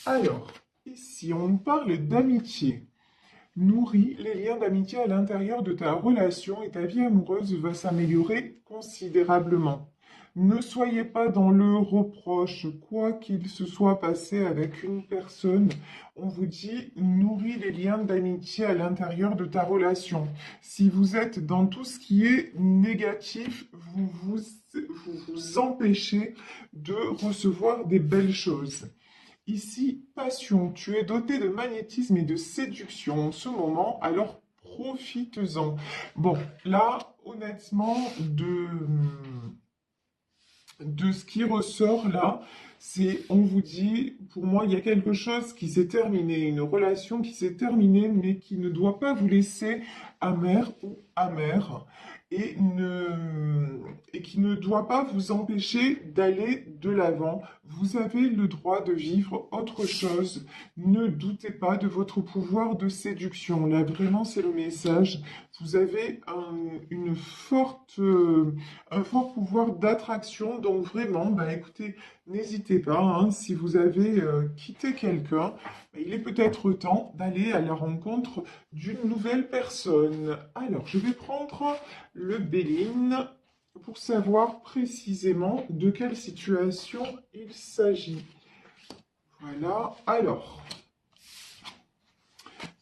Alors, ici, on parle d'amitié. Nourris les liens d'amitié à l'intérieur de ta relation et ta vie amoureuse va s'améliorer considérablement. Ne soyez pas dans le reproche, quoi qu'il se soit passé avec une personne. On vous dit, nourris les liens d'amitié à l'intérieur de ta relation. Si vous êtes dans tout ce qui est négatif, vous empêchez de recevoir des belles choses. Ici, passion, tu es doté de magnétisme et de séduction en ce moment, alors profites-en. Bon, là, honnêtement, de ce qui ressort là, c'est, on vous dit, pour moi, il y a quelque chose qui s'est terminé, une relation qui s'est terminée, mais qui ne doit pas vous laisser amer ou amère, et qui ne doit pas vous empêcher d'aller de l'avant. Vous avez le droit de vivre autre chose. Ne doutez pas de votre pouvoir de séduction. Là, vraiment, c'est le message. Vous avez un fort pouvoir d'attraction. Donc vraiment, bah, écoutez, n'hésitez pas, hein, si vous avez quitté quelqu'un, bah, il est peut-être temps d'aller à la rencontre d'une nouvelle personne. Alors, je vais prendre le Béline pour savoir précisément de quelle situation il s'agit. Voilà, alors...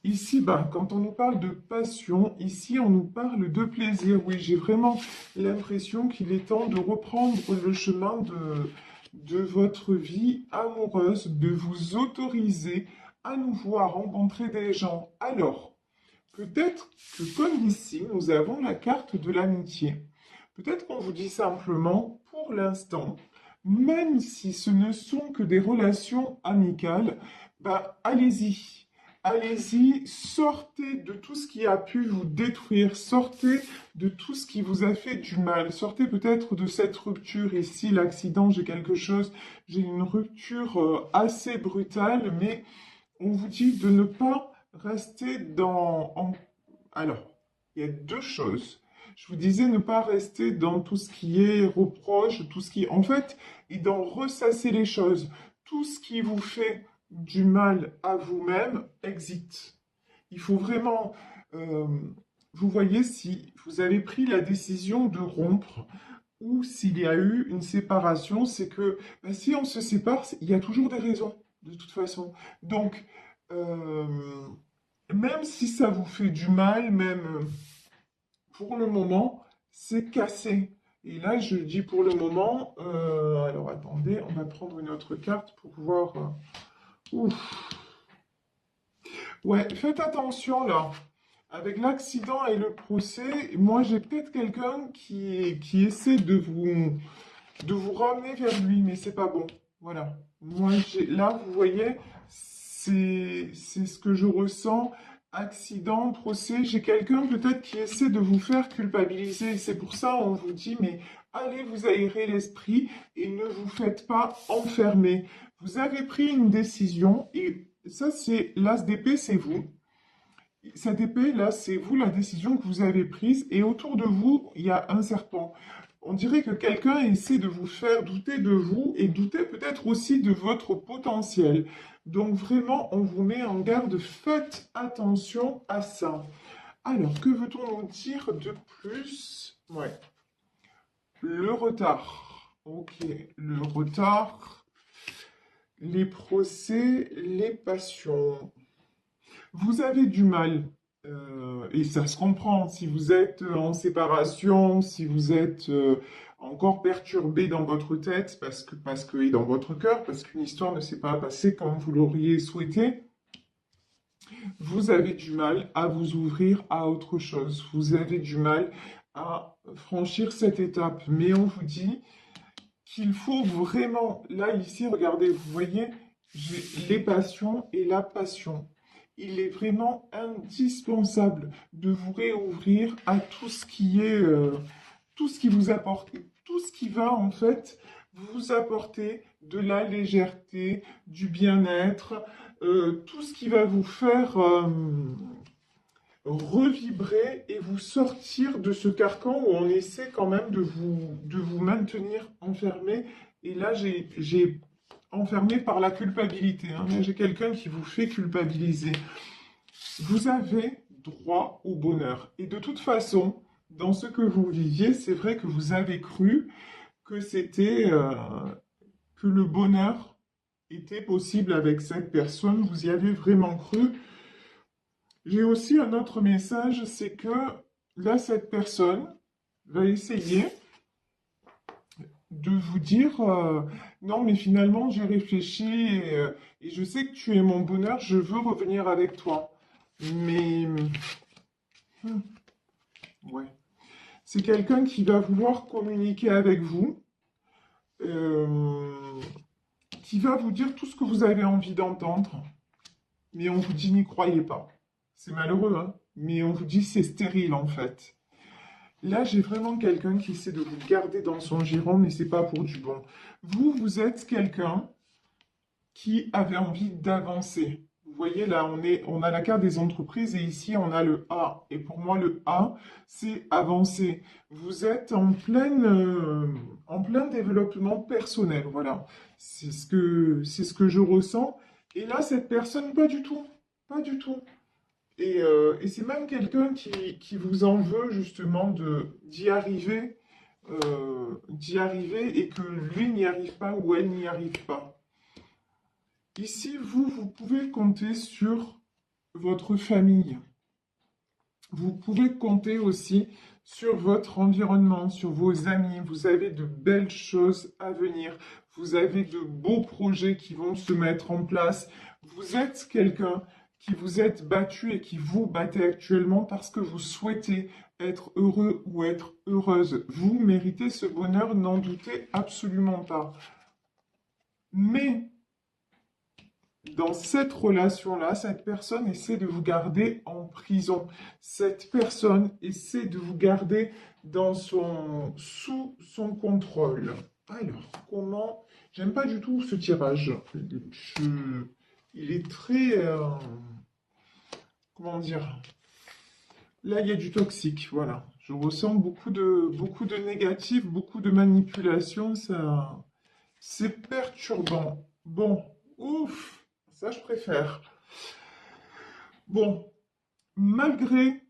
Ici, bah, quand on nous parle de passion, ici on nous parle de plaisir. Oui, j'ai vraiment l'impression qu'il est temps de reprendre le chemin de votre vie amoureuse, de vous autoriser à nouveau à rencontrer des gens. Alors, peut-être que comme ici, nous avons la carte de l'amitié. Peut-être qu'on vous dit simplement, pour l'instant, même si ce ne sont que des relations amicales, bah, allez-y. Allez-y, sortez de tout ce qui a pu vous détruire, sortez de tout ce qui vous a fait du mal, sortez peut-être de cette rupture ici, l'accident, j'ai une rupture assez brutale, mais on vous dit de ne pas rester Alors, il y a deux choses. Je vous disais ne pas rester dans tout ce qui est reproche, tout ce qui... En fait, et d'en ressasser les choses. Tout ce qui vous fait du mal à vous-même, exit. Il faut vraiment... euh, vous voyez, si vous avez pris la décision de rompre ou s'il y a eu une séparation, c'est que ben, si on se sépare, il y a toujours des raisons, de toute façon. Donc, euh, même si ça vous fait du mal, même pour le moment, c'est cassé. Et là, je dis pour le moment, alors attendez, on va prendre une autre carte pour voir. Ouf. Ouais, faites attention là. Avec l'accident et le procès, moi j'ai peut-être quelqu'un qui essaie de vous ramener vers lui, mais c'est pas bon. Voilà. Moi, là, vous voyez, c'est ce que je ressens. Accident, procès, j'ai quelqu'un peut-être qui essaie de vous faire culpabiliser. C'est pour ça on vous dit, mais allez vous aérer l'esprit et ne vous faites pas enfermer. Vous avez pris une décision et ça, c'est l'as d'épée, c'est vous. Cette épée, là, c'est vous la décision que vous avez prise et autour de vous, il y a un serpent. On dirait que quelqu'un essaie de vous faire douter de vous et douter peut-être aussi de votre potentiel. Donc vraiment, on vous met en garde, faites attention à ça. Alors, que veut-on nous dire de plus? Ouais, le retard. Ok, le retard, les procès, les passions. Vous avez du mal, et ça se comprend, si vous êtes en séparation, si vous êtes encore perturbé dans votre tête, et dans votre cœur, parce qu'une histoire ne s'est pas passée comme vous l'auriez souhaité, vous avez du mal à vous ouvrir à autre chose. Vous avez du mal à franchir cette étape. Mais on vous dit qu'il faut vraiment, là, ici, regardez, vous voyez, j'ai les passions et la passion. Il est vraiment indispensable de vous réouvrir à tout ce qui est, tout ce qui vous apporte, tout ce qui va en fait vous apporter de la légèreté, du bien-être, tout ce qui va vous faire revibrer et vous sortir de ce carcan où on essaie quand même de vous maintenir enfermé. Et là, j'ai enfermé par la culpabilité. Hein. Là, j'ai quelqu'un qui vous fait culpabiliser. Vous avez droit au bonheur. Et de toute façon, dans ce que vous viviez, c'est vrai que vous avez cru que que le bonheur était possible avec cette personne. Vous y avez vraiment cru. J'ai aussi un autre message, c'est que là, cette personne va essayer de vous dire non, mais finalement, j'ai réfléchi et je sais que tu es mon bonheur, je veux revenir avec toi. Mais, ouais, c'est quelqu'un qui va vouloir communiquer avec vous, euh, qui va vous dire tout ce que vous avez envie d'entendre, mais on vous dit n'y croyez pas. C'est malheureux, hein, mais on vous dit c'est stérile en fait. Là, j'ai vraiment quelqu'un qui essaie de vous garder dans son giron, mais c'est pas pour du bon. Vous, vous êtes quelqu'un qui avait envie d'avancer. Vous voyez, là, on a la carte des entreprises et ici, on a le A. Et pour moi, le A, c'est avancer. Vous êtes en plein développement personnel, voilà. C'est ce que je ressens. Et là, cette personne, pas du tout. Pas du tout. Et c'est même quelqu'un qui vous en veut justement d'y arriver et que lui n'y arrive pas ou elle n'y arrive pas. Ici, vous pouvez compter sur votre famille. Vous pouvez compter aussi sur votre environnement, sur vos amis. Vous avez de belles choses à venir. Vous avez de beaux projets qui vont se mettre en place. Vous êtes quelqu'un qui vous êtes battu et qui vous battez actuellement parce que vous souhaitez être heureux ou être heureuse. Vous méritez ce bonheur, n'en doutez absolument pas. Mais dans cette relation-là, cette personne essaie de vous garder en prison. Cette personne essaie de vous garder sous son contrôle. Alors, comment... J'aime pas du tout ce tirage. Il est très... comment dire? Là, il y a du toxique, voilà. Je ressens beaucoup de négatif, beaucoup de manipulation. Ça, c'est perturbant. Bon, ouf! Ça, je préfère. Bon, malgré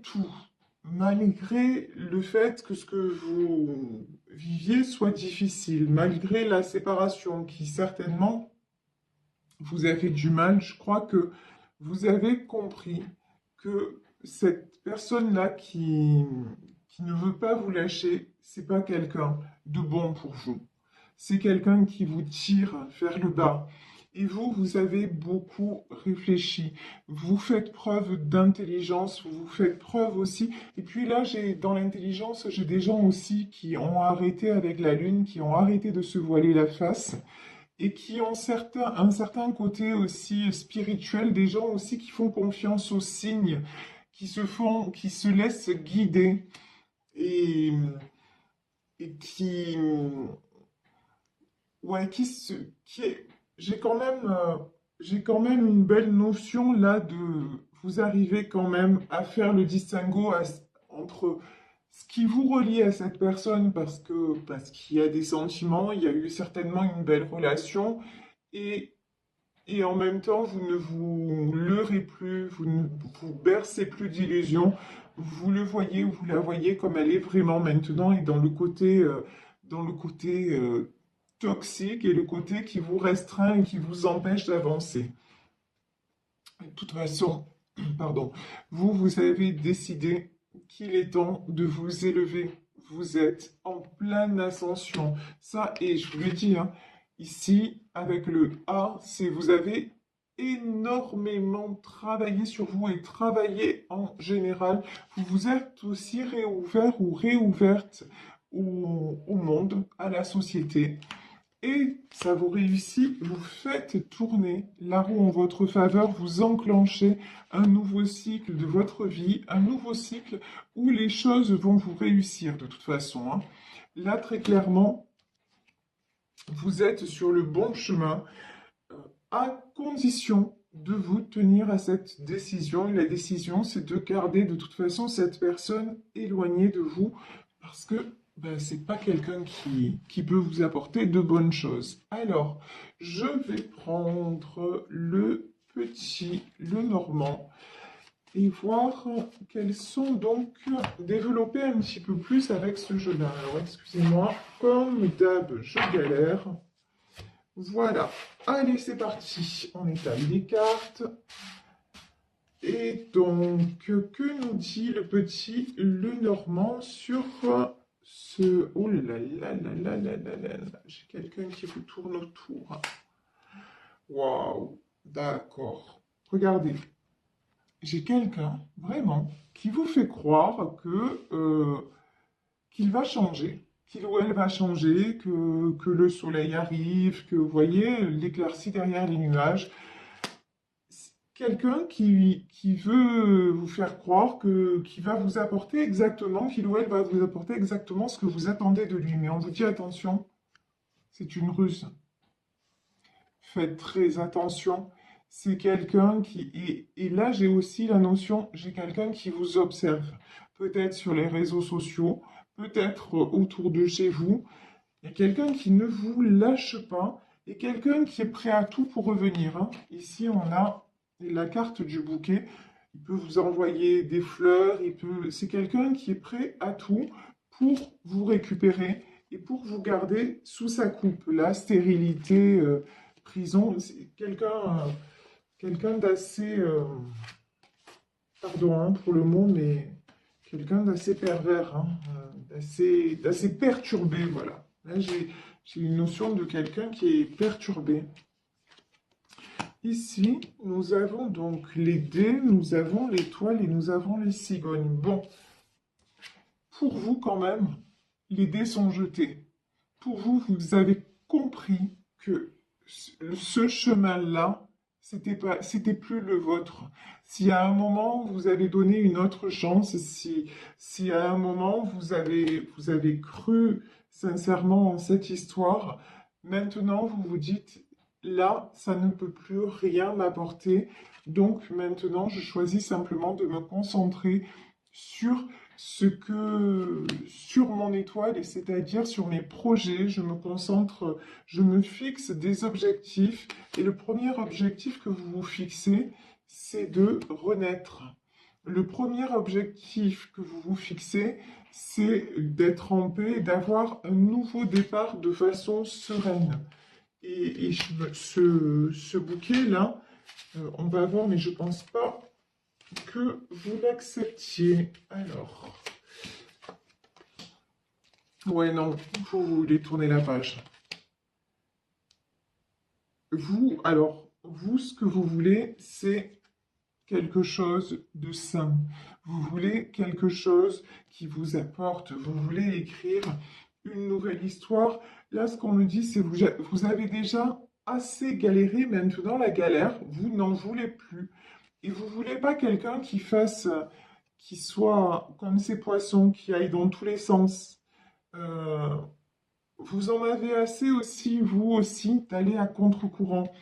tout, malgré le fait que ce que vous viviez soit difficile, malgré la séparation qui certainement vous a fait du mal, je crois que vous avez compris que cette personne-là qui ne veut pas vous lâcher, c'est pas quelqu'un de bon pour vous. C'est quelqu'un qui vous tire vers le bas. Et vous, vous avez beaucoup réfléchi. Vous faites preuve d'intelligence, vous faites preuve aussi. Et puis là, dans l'intelligence, j'ai des gens aussi qui ont arrêté avec la lune, qui ont arrêté de se voiler la face et qui ont un certain côté aussi spirituel, des gens aussi qui font confiance aux signes, qui se laissent guider et, et ouais, j'ai quand même une belle notion là de vous arrivez quand même à faire le distinguo entre ce qui vous relie à cette personne parce qu'il y a des sentiments, il y a eu certainement une belle relation et et en même temps vous ne vous leurrez plus, vous ne vous bercez plus d'illusions, vous le voyez ou vous la voyez comme elle est vraiment maintenant et dans le côté toxique et le côté qui vous restreint et qui vous empêche d'avancer. De toute façon, pardon, vous avez décidé qu'il est temps de vous élever. Vous êtes en pleine ascension. Ça, et je vous le dis, hein, ici, avec le A, c'est vous avez énormément travaillé sur vous et travaillé en général. Vous vous êtes aussi réouvert ou réouverte au monde, à la société. Et ça vous réussit, vous faites tourner la roue en votre faveur, vous enclenchez un nouveau cycle de votre vie, un nouveau cycle où les choses vont vous réussir de toute façon. Hein. Là, très clairement, vous êtes sur le bon chemin à condition de vous tenir à cette décision. Et la décision, c'est de garder de toute façon cette personne éloignée de vous parce que ben, c'est pas quelqu'un qui peut vous apporter de bonnes choses. Alors, je vais prendre le petit, le normand, et voir quels sont donc développer un petit peu plus avec ce jeu-là. Alors, excusez-moi, comme d'hab, je galère. Voilà. Allez, c'est parti. On étale les cartes. Et donc, que nous dit le petit Lenormand sur ce... Oh là là là là là là là là. J'ai quelqu'un qui vous tourne autour. Waouh, d'accord. Regardez, j'ai quelqu'un, vraiment, qui vous fait croire qu'il va changer, qu'il ou elle va changer, que le soleil arrive, que vous voyez l'éclaircie derrière les nuages. Quelqu'un qui veut vous faire croire qu'il va vous apporter exactement, qu'il ou elle va vous apporter exactement ce que vous attendez de lui. Mais on vous dit attention, c'est une ruse. Faites très attention. C'est quelqu'un qui... Et là, j'ai aussi la notion, j'ai quelqu'un qui vous observe. Peut-être sur les réseaux sociaux, peut-être autour de chez vous. Il y a quelqu'un qui ne vous lâche pas et quelqu'un qui est prêt à tout pour revenir, hein. Ici, on a la carte du bouquet. Il peut vous envoyer des fleurs. C'est quelqu'un qui est prêt à tout pour vous récupérer et pour vous garder sous sa coupe. La stérilité, prison, c'est quelqu'un d'assez, pardon hein, pour le mot, mais quelqu'un d'assez pervers, hein, d'assez perturbé, voilà. Là, j'ai une notion de quelqu'un qui est perturbé. Ici, nous avons donc les dés, nous avons l'étoile et nous avons les cigognes. Bon, pour vous quand même, les dés sont jetés. Pour vous, vous avez compris que ce chemin-là, c'était plus le vôtre. Si à un moment vous avez donné une autre chance, si à un moment vous avez cru sincèrement en cette histoire, maintenant vous vous dites, là, ça ne peut plus rien m'apporter. Donc maintenant, je choisis simplement de me concentrer sur sur mon étoile, et c'est-à-dire sur mes projets, je me concentre, je me fixe des objectifs. Et le premier objectif que vous vous fixez, c'est de renaître. Le premier objectif que vous vous fixez, c'est d'être en paix, d'avoir un nouveau départ de façon sereine. Et ce bouquet-là, on va voir, mais je pense pas que vous l'acceptiez. Alors, ouais, non, vous voulez tourner la page. Vous, alors, vous, ce que vous voulez, c'est quelque chose de sain. Vous voulez quelque chose qui vous apporte. Vous voulez écrire une nouvelle histoire. Là, ce qu'on me dit, c'est vous avez déjà assez galéré. Maintenant, la galère, vous n'en voulez plus. Et vous voulez pas quelqu'un qui soit comme ces poissons, qui aille dans tous les sens. Euh, vous en avez assez aussi, vous aussi, d'aller à contre-courant.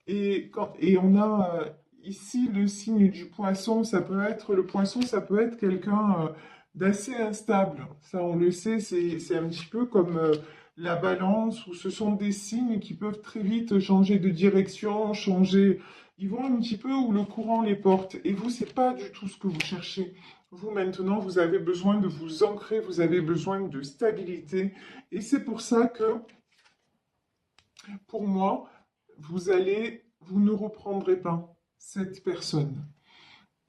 Et on a ici le signe du poisson, le poisson, ça peut être quelqu'un d'assez instable. Ça, on le sait, c'est un petit peu comme la balance, où ce sont des signes qui peuvent très vite changer de direction, changer. Ils vont un petit peu où le courant les porte. Et vous, c'est pas du tout ce que vous cherchez. Vous, maintenant, vous avez besoin de vous ancrer, vous avez besoin de stabilité. Et c'est pour ça que, pour moi, vous ne reprendrez pas cette personne.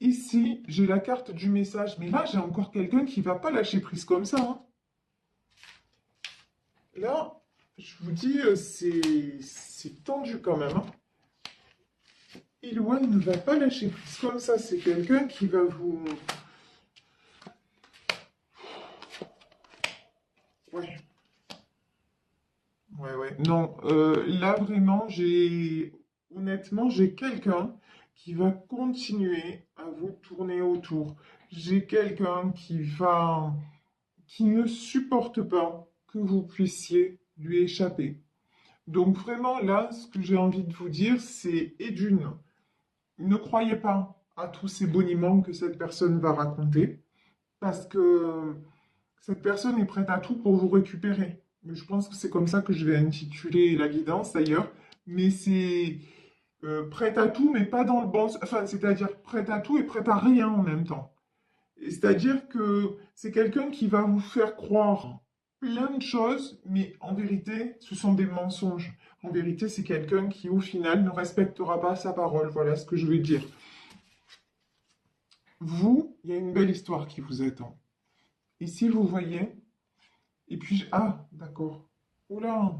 Ici, j'ai la carte du message, mais là, j'ai encore quelqu'un qui va pas lâcher prise comme ça, hein. Là, je vous dis, c'est tendu quand même, hein. Il ou elle ne va pas lâcher prise comme ça. C'est quelqu'un qui va vous... Ouais, ouais. Non, là, vraiment, honnêtement, j'ai quelqu'un qui va continuer à vous tourner autour. J'ai quelqu'un qui ne supporte pas que vous puissiez lui échapper. Donc vraiment, là, ce que j'ai envie de vous dire, c'est, et d'une, ne croyez pas à tous ces boniments que cette personne va raconter, parce que Cette personne est prête à tout pour vous récupérer. Mais je pense que c'est comme ça que je vais intituler la guidance d'ailleurs. Mais c'est prête à tout, mais pas dans le bon sens. Enfin, c'est-à-dire prête à tout et prête à rien en même temps. C'est-à-dire que c'est quelqu'un qui va vous faire croire plein de choses, mais en vérité, ce sont des mensonges. En vérité, c'est quelqu'un qui, au final, ne respectera pas sa parole. Voilà ce que je veux dire. Vous, il y a une belle histoire qui vous attend. Ici, vous voyez, et puis, ah, d'accord. Oula,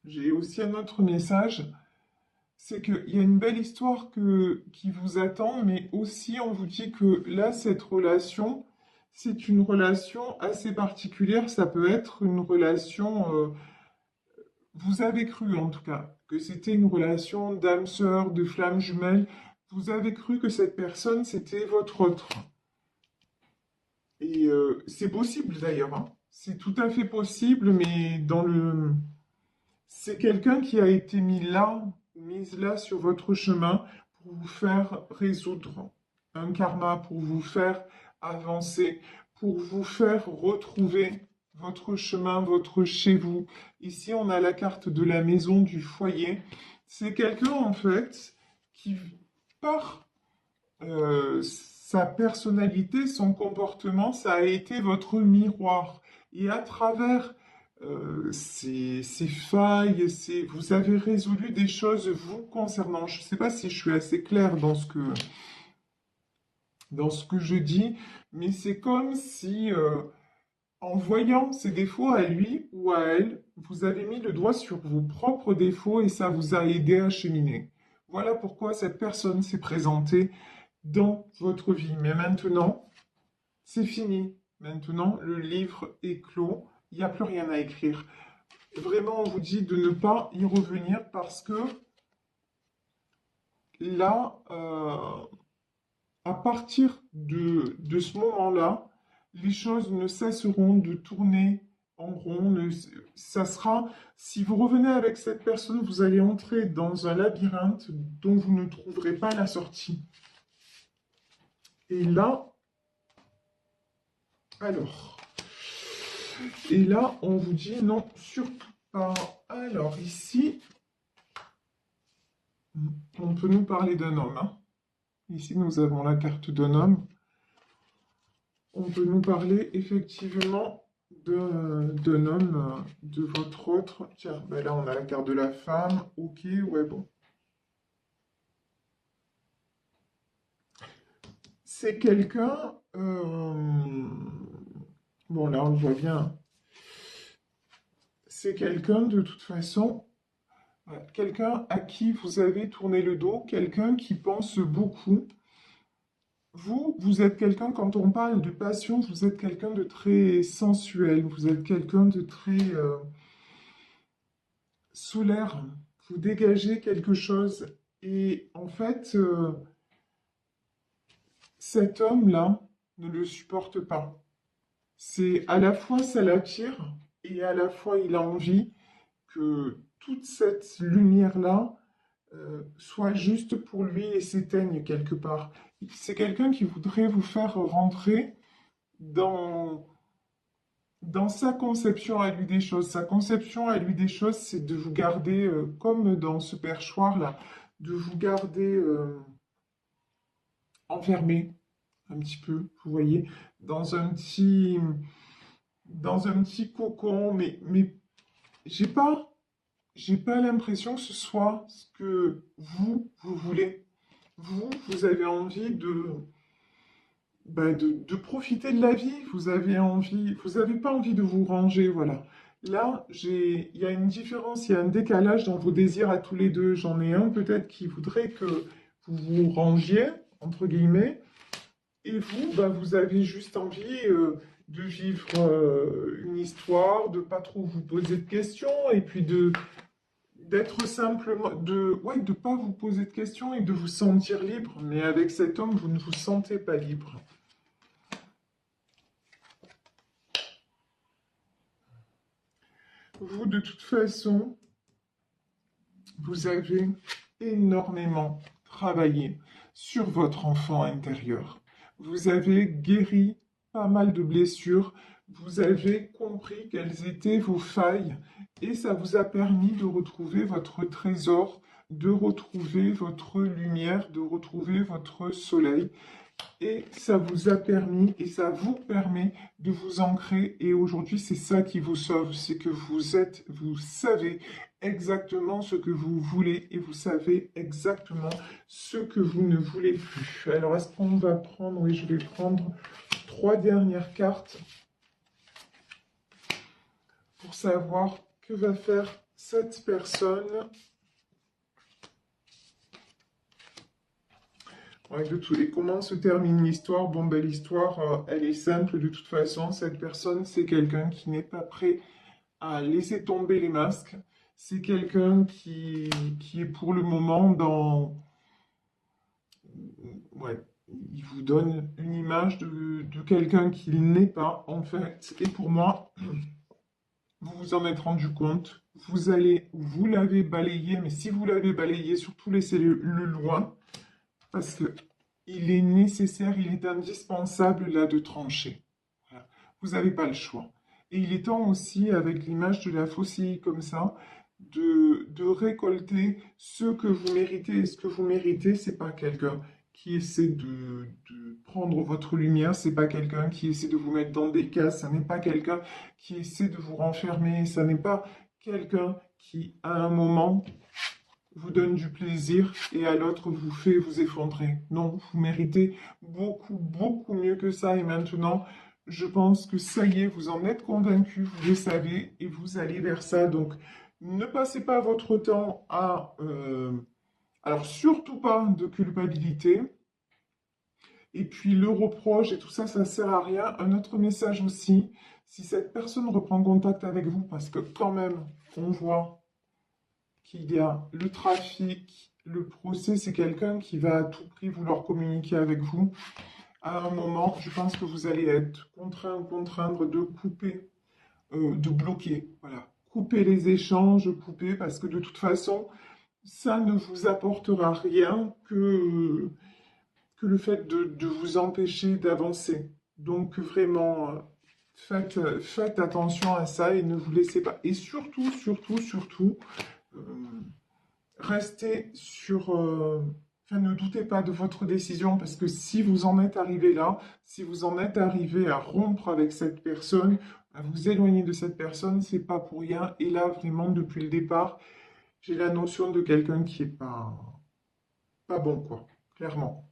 j'ai aussi un autre message. C'est qu'il y a une belle histoire qui vous attend, mais aussi on vous dit que là, cette relation, c'est une relation assez particulière. Ça peut être une relation, vous avez cru en tout cas, que c'était une relation d'âme sœur, de flamme jumelle. Vous avez cru que cette personne, c'était votre autre. Et c'est possible d'ailleurs, hein. C'est tout à fait possible, mais c'est quelqu'un qui a été mise là sur votre chemin pour vous faire résoudre un karma, pour vous faire avancer, pour vous faire retrouver votre chemin, votre chez vous. Ici, on a la carte de la maison, du foyer. C'est quelqu'un, en fait, qui, par sa personnalité, son comportement, ça a été votre miroir. Et à travers ces failles, vous avez résolu des choses vous concernant. Je ne sais pas si je suis assez claire dans ce que je dis, mais c'est comme si, en voyant ses défauts à lui ou à elle, vous avez mis le doigt sur vos propres défauts et ça vous a aidé à cheminer. Voilà pourquoi cette personne s'est présentée dans votre vie. Mais maintenant, c'est fini. Maintenant, le livre est clos. Il n'y a plus rien à écrire. Vraiment, on vous dit de ne pas y revenir parce que là, à partir de ce moment-là, les choses ne cesseront de tourner en rond. Ça sera, si vous revenez avec cette personne, vous allez entrer dans un labyrinthe dont vous ne trouverez pas la sortie. Et là, alors, et là, on vous dit non, surtout pas. Alors ici, on peut nous parler d'un homme, hein. Ici, nous avons la carte d'un homme. On peut nous parler effectivement d'un homme, de votre autre. Tiens, ben là, on a la carte de la femme. Ok, ouais, bon. C'est quelqu'un... bon, là, on le voit bien. C'est quelqu'un, de toute façon, quelqu'un à qui vous avez tourné le dos, quelqu'un qui pense beaucoup. Vous êtes quelqu'un, quand on parle de passion, vous êtes quelqu'un de très sensuel, vous êtes quelqu'un de très solaire, vous dégagez quelque chose. Et en fait, cet homme-là ne le supporte pas. C'est à la fois ça l'attire et à la fois il a envie que toute cette lumière-là soit juste pour lui et s'éteigne quelque part. C'est quelqu'un qui voudrait vous faire rentrer dans, dans sa conception à lui des choses. Sa conception à lui des choses, c'est de vous garder, comme dans ce perchoir-là, de vous garder enfermé un petit peu, vous voyez, dans un petit, dans un petit cocon, mais j'ai pas, j'ai pas l'impression que ce soit ce que vous voulez. Vous avez envie de profiter de la vie, vous avez envie, vous n'avez pas envie de vous ranger, voilà. Là, il y a une différence, il y a un décalage dans vos désirs à tous les deux. J'en ai un peut-être qui voudrait que vous vous rangiez, entre guillemets, et vous, vous avez juste envie de vivre une histoire, de pas trop vous poser de questions, et puis d'être simplement, ouais, de pas vous poser de questions et de vous sentir libre. Mais avec cet homme, vous ne vous sentez pas libre. Vous, de toute façon, vous avez énormément travaillé sur votre enfant intérieur. Vous avez guéri pas mal de blessures. Vous avez compris quelles étaient vos failles et ça vous a permis de retrouver votre trésor, de retrouver votre lumière, de retrouver votre soleil. Et ça vous a permis et ça vous permet de vous ancrer. Et aujourd'hui, c'est ça qui vous sauve, c'est que vous savez exactement ce que vous voulez et vous savez exactement ce que vous ne voulez plus. Alors, est-ce qu'on va prendre, oui, je vais prendre 3 dernières cartes pour savoir que va faire cette personne. Ouais, et comment se termine l'histoire? Bon, ben, l'histoire, elle est simple de toute façon. Cette personne, c'est quelqu'un qui n'est pas prêt à laisser tomber les masques. C'est quelqu'un qui est pour le moment dans... Ouais, il vous donne une image de quelqu'un qu'il n'est pas, en fait. Et pour moi, vous vous en êtes rendu compte. Vous l'avez balayé, mais si vous l'avez balayé, surtout laissez-le loin. Parce que il est nécessaire, il est indispensable là de trancher. Voilà. Vous n'avez pas le choix. Et il est temps aussi, avec l'image de la faucille comme ça, de récolter ce que vous méritez. Et ce que vous méritez, c'est pas quelqu'un qui essaie de prendre votre lumière, c'est pas quelqu'un qui essaie de vous mettre dans des cases, ça n'est pas quelqu'un qui essaie de vous renfermer, ça n'est pas quelqu'un qui, à un moment, vous donne du plaisir et à l'autre vous fait vous effondrer. Non, vous méritez beaucoup, beaucoup mieux que ça. Et maintenant, je pense que ça y est, vous en êtes convaincu, vous le savez et vous allez vers ça. Donc, ne passez pas votre temps à... alors, surtout pas de culpabilité. Et puis, le reproche et tout ça, ça sert à rien. Un autre message aussi, si cette personne reprend contact avec vous, parce que quand même, on voit qu'il y a le trafic, le procès, c'est quelqu'un qui va à tout prix vouloir communiquer avec vous. À un moment, je pense que vous allez être contraindre de couper, de bloquer, voilà. Couper les échanges, couper, parce que de toute façon, ça ne vous apportera rien que le fait de vous empêcher d'avancer. Donc vraiment, faites attention à ça et ne vous laissez pas. Et surtout, surtout, surtout, euh, restez sur... enfin, ne doutez pas de votre décision parce que si vous en êtes arrivé là, si vous en êtes arrivé à rompre avec cette personne, à vous éloigner de cette personne, c'est pas pour rien. Et là, vraiment, depuis le départ, j'ai la notion de quelqu'un qui est pas bon, quoi, clairement.